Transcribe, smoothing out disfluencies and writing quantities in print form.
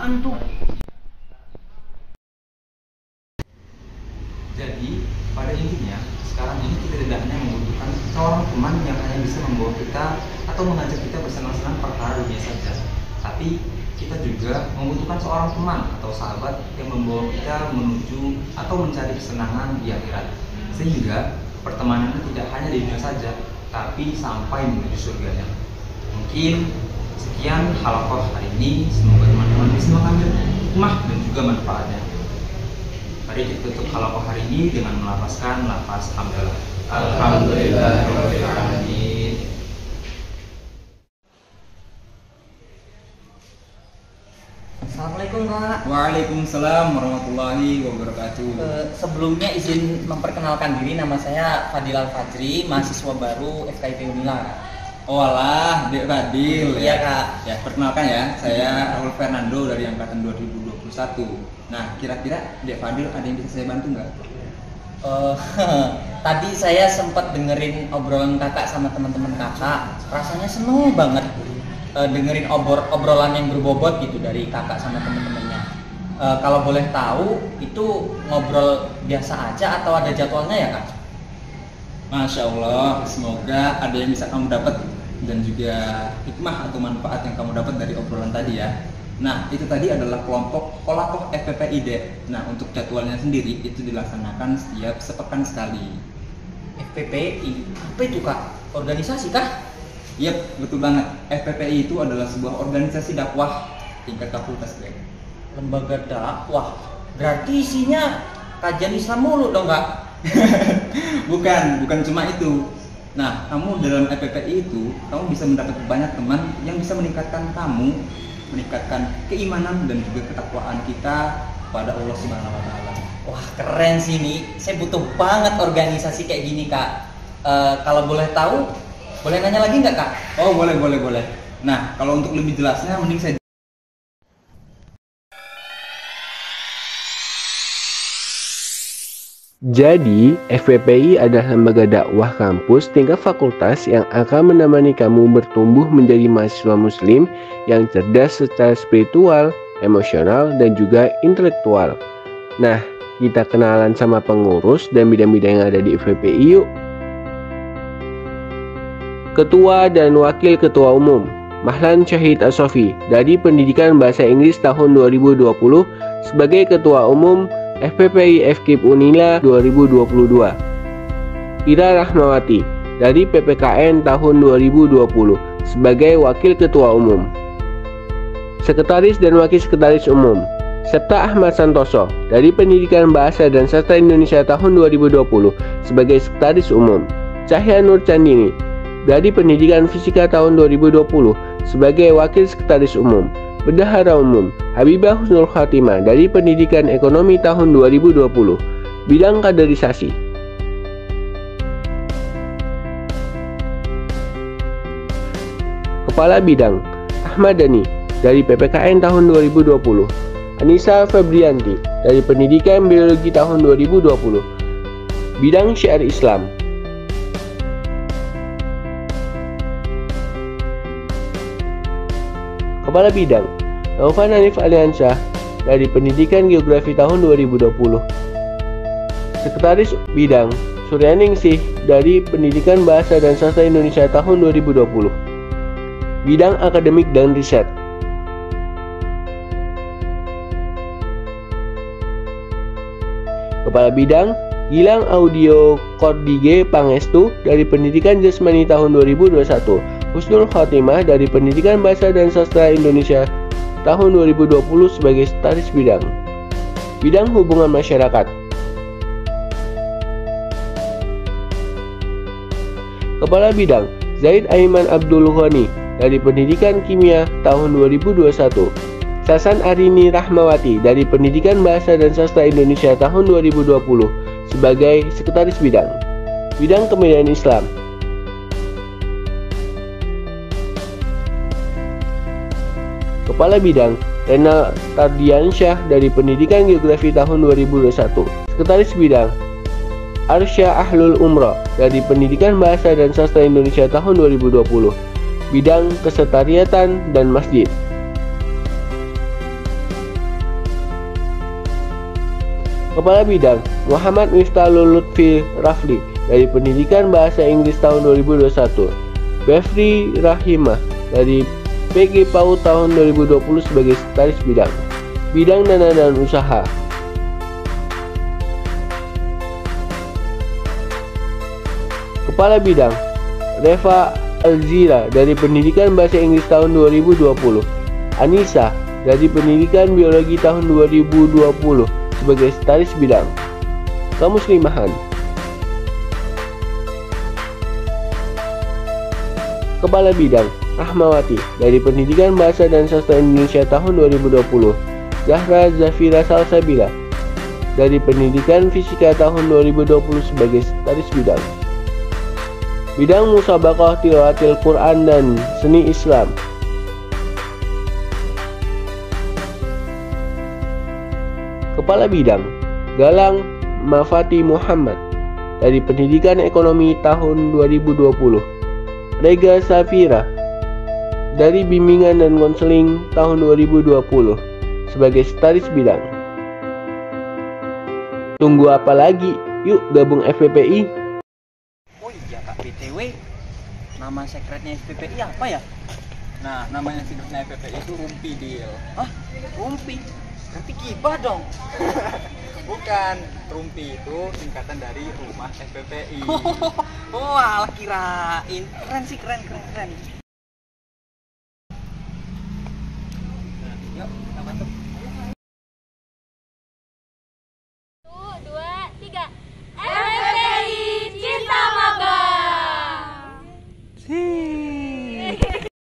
apaan tuh? Jadi, pada intinya, sekarang ini kita tidak hanya membutuhkan seorang teman yang hanya bisa membawa kita atau mengajak kita bersenang-senang perkara dunia saja, tapi kita juga membutuhkan seorang teman atau sahabat yang membawa kita menuju atau mencari kesenangan di akhirat, sehingga pertemanan tidak hanya di dunia saja, tapi sampai menuju surganya. Mungkin sekian halaqah hari ini, semoga teman-teman bisa mengambil hikmah dan juga manfaatnya. Mari kita tutup halaqah hari ini dengan melafazkan lafaz hamdalah. Alhamdulillahirabbil alamin. Assalamualaikum Kak. Waalaikumsalam warahmatullahi wabarakatuh. Sebelumnya izin memperkenalkan diri, nama saya Fadil Al-Fajri, mahasiswa baru FKIP Unila. Oh alah, Dek Fadil. Iya Kak. Ya, perkenalkan ya, saya Rahul Fernando dari angkatan 2021. Nah, kira-kira Dek Fadil ada yang bisa saya bantu nggak? Tadi saya sempat dengerin obrolan kakak sama teman-teman kakak, rasanya seneng banget dengerin obrolan yang berbobot gitu dari kakak sama teman-temannya. Kalau boleh tahu, itu ngobrol biasa aja atau ada jadwalnya ya Kak? Masya Allah, semoga ada yang bisa kamu dapat dan juga hikmah atau manfaat yang kamu dapat dari obrolan tadi ya. Nah, itu tadi adalah kelompok Qolaqoh FPPID. Nah, untuk jadwalnya sendiri itu dilaksanakan setiap sepekan sekali. FPPI, apa itu Kak? Organisasi kah? Yap, betul banget. FPPI itu adalah sebuah organisasi dakwah tingkat fakultas, Greg. Lembaga dakwah, berarti isinya kajian Islam mulu dong Kak? bukan cuma itu. Nah, kamu dalam FPPI itu, kamu bisa mendapat banyak teman yang bisa meningkatkan kamu, meningkatkan keimanan dan juga ketakwaan kita pada Allah Subhanahu wa taala. Wah, keren sih nih. Saya butuh banget organisasi kayak gini, Kak. Kalau boleh tahu, boleh nanya lagi nggak, Kak? Oh, boleh. Nah, kalau untuk lebih jelasnya mending saya. Jadi, FPPI adalah lembaga dakwah kampus tingkat fakultas yang akan menemani kamu bertumbuh menjadi mahasiswa muslim yang cerdas secara spiritual, emosional, dan juga intelektual. Nah, kita kenalan sama pengurus dan bidang-bidang yang ada di FPPI yuk. Ketua dan Wakil Ketua Umum Mahlan Syahid As-Sofi dari Pendidikan Bahasa Inggris tahun 2020 sebagai Ketua Umum FPPI FKIP Unila 2022. Ira Rahmawati dari PPKN tahun 2020 sebagai Wakil Ketua Umum. Sekretaris dan Wakil Sekretaris Umum Septa Ahmad Santoso dari Pendidikan Bahasa dan Sastra Indonesia tahun 2020 sebagai Sekretaris Umum. Cahya Nur Candini dari Pendidikan Fisika tahun 2020 sebagai Wakil Sekretaris Umum. Bendahara Umum Habibah Husnul Khatimah dari Pendidikan Ekonomi tahun 2020, bidang kaderisasi. Kepala Bidang Ahmad Dhani dari PPKN tahun 2020, Anissa Febrianti dari Pendidikan Biologi tahun 2020, bidang Syiar Islam. Kepala Bidang Naufan Hanif Aliansyah dari Pendidikan Geografi tahun 2020. Sekretaris Bidang Suryaningsih dari Pendidikan Bahasa dan Sastra Indonesia tahun 2020. Bidang Akademik dan Riset. Kepala Bidang Gilang Audio Kordige Pangestu dari Pendidikan Jasmani tahun 2021. Husnul Khatimah dari Pendidikan Bahasa dan Sastra Indonesia tahun 2020 sebagai Sekretaris Bidang. Bidang Hubungan Masyarakat. Kepala Bidang Zaid Aiman Abdul Ghani dari Pendidikan Kimia tahun 2021. Sasan Arini Rahmawati dari Pendidikan Bahasa dan Sastra Indonesia tahun 2020 sebagai Sekretaris Bidang. Bidang Kebudayaan Islam. Kepala Bidang Rena Tardiansyah dari Pendidikan Geografi tahun 2021. Sekretaris Bidang Arsya Ahlul Umrah dari Pendidikan Bahasa dan Sastra Indonesia tahun 2020. Bidang Kesetariatan dan Masjid. Kepala Bidang Muhammad Miftahul Lutfi Rafli dari Pendidikan Bahasa Inggris tahun 2021. Befri Rahimah dari PG PAUD tahun 2020 sebagai Sekretaris Bidang Dana dan Usaha. Kepala Bidang Reva Alzira dari Pendidikan Bahasa Inggris tahun 2020. Anissa dari Pendidikan Biologi tahun 2020 sebagai Sekretaris Bidang Kemuslimahan. Kepala Bidang Rahmawati dari Pendidikan Bahasa dan Sastra Indonesia tahun 2020. Zahra Zafira Salsabila dari Pendidikan Fisika tahun 2020 sebagai Sekretaris Bidang Musabaqah Tilawatil Quran dan Seni Islam. Kepala Bidang Galang Mafati Muhammad dari Pendidikan Ekonomi tahun 2020. Rega Safira dari Bimbingan dan Konseling tahun 2020 sebagai Sekretaris Bidang. Tunggu apa lagi? Yuk gabung FPPI. Oh iya Kak, BTW nama sekretnya FPPI apa ya? Nah, namanya secretnya FPPI itu Rumpi Deal. Hah? Rumpi? Berarti gibah dong. Bukan, Rumpi itu singkatan dari Rumah FPPI. Oh, alah kirain. Keren sih, keren.